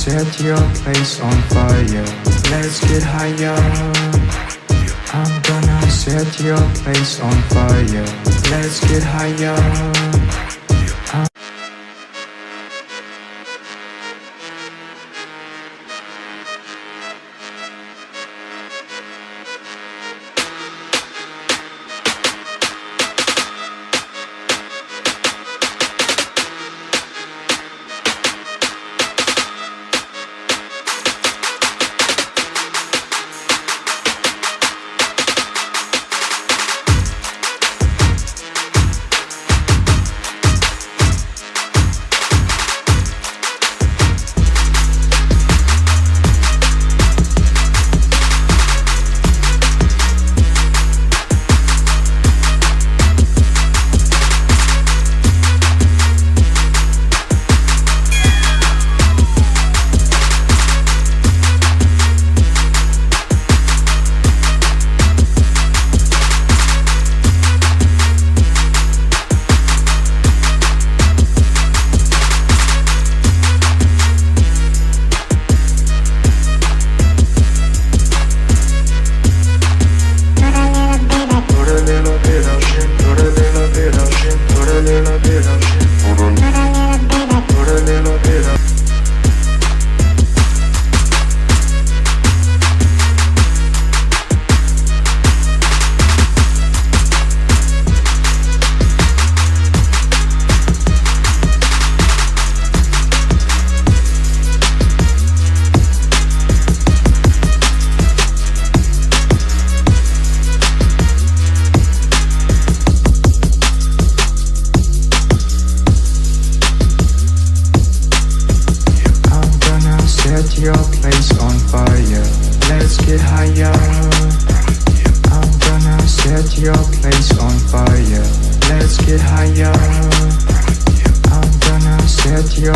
Set your place on fire. Let's get higher. I'm gonna set your place on fire. Let's get higher. Your place on fire. Let's get higher. I'm gonna set your place on fire. Let's get higher. I'm gonna set your